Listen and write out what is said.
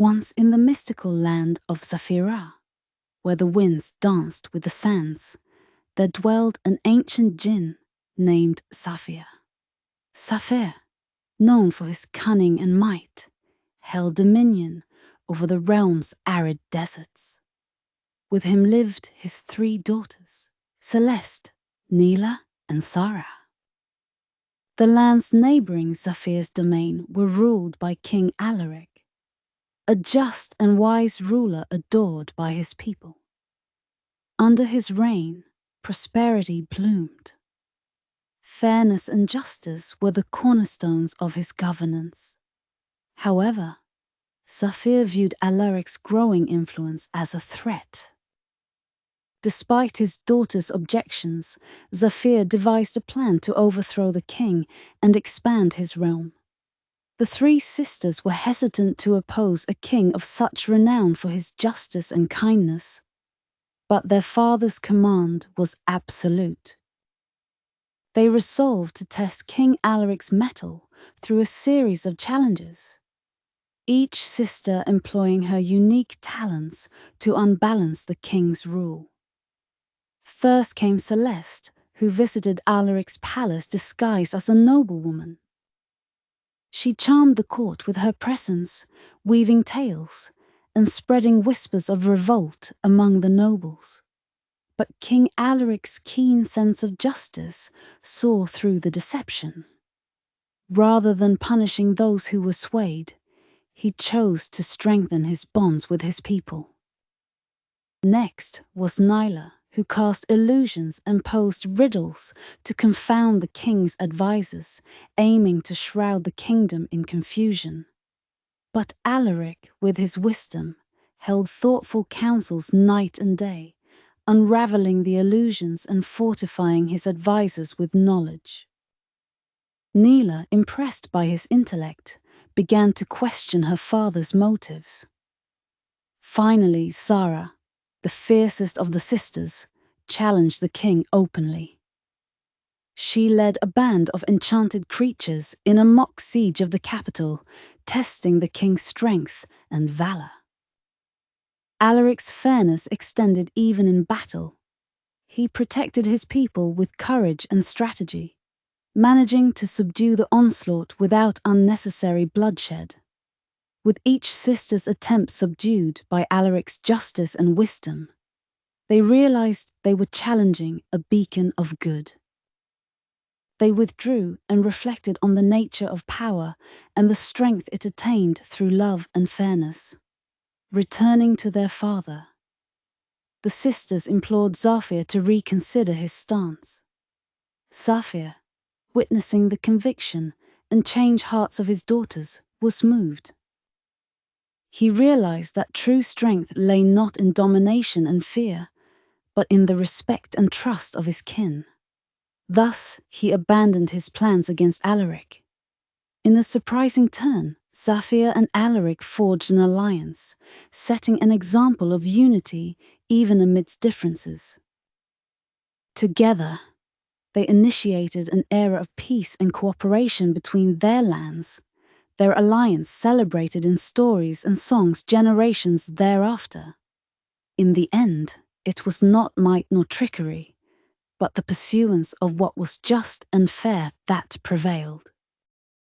Once in the mystical land of Saphira, where the winds danced with the sands, there dwelled an ancient Djinn named Saphir. Saphir, known for his cunning and might, held dominion over the realm's arid deserts. With him lived his 3 daughters, Celeste, Neela, and Sarah. The lands neighboring Saphir's domain were ruled by King Alaric, a just and wise ruler adored by his people. Under his reign, prosperity bloomed. Fairness and justice were the cornerstones of his governance. However, Saphir viewed Alaric's growing influence as a threat. Despite his daughter's objections, Saphir devised a plan to overthrow the king and expand his realm. The 3 sisters were hesitant to oppose a king of such renown for his justice and kindness, but their father's command was absolute. They resolved to test King Alaric's mettle through a series of challenges, each sister employing her unique talents to unbalance the king's rule. First came Celeste, who visited Alaric's palace disguised as a noblewoman. She charmed the court with her presence, weaving tales and spreading whispers of revolt among the nobles. But King Alaric's keen sense of justice saw through the deception. Rather than punishing those who were swayed, he chose to strengthen his bonds with his people. Next was Neela, who cast illusions and posed riddles to confound the king's advisors, aiming to shroud the kingdom in confusion. But Alaric, with his wisdom, held thoughtful councils night and day, unraveling the illusions and fortifying his advisors with knowledge. Neela, impressed by his intellect, began to question her father's motives. Finally, Sarah, the fiercest of the sisters, challenged the king openly. She led a band of enchanted creatures in a mock siege of the capital, testing the king's strength and valor. Alaric's fairness extended even in battle. He protected his people with courage and strategy, managing to subdue the onslaught without unnecessary bloodshed. With each sister's attempt subdued by Alaric's justice and wisdom, they realized they were challenging a beacon of good. They withdrew and reflected on the nature of power and the strength it attained through love and fairness. Returning to their father, the sisters implored Saphir to reconsider his stance. Saphir, witnessing the conviction and changed hearts of his daughters, was moved. He realized that true strength lay not in domination and fear, but in the respect and trust of his kin. Thus, he abandoned his plans against Alaric. In a surprising turn, Saphir and Alaric forged an alliance, setting an example of unity even amidst differences. Together, they initiated an era of peace and cooperation between their lands, their alliance celebrated in stories and songs generations thereafter. In the end, it was not might nor trickery, but the pursuance of what was just and fair that prevailed.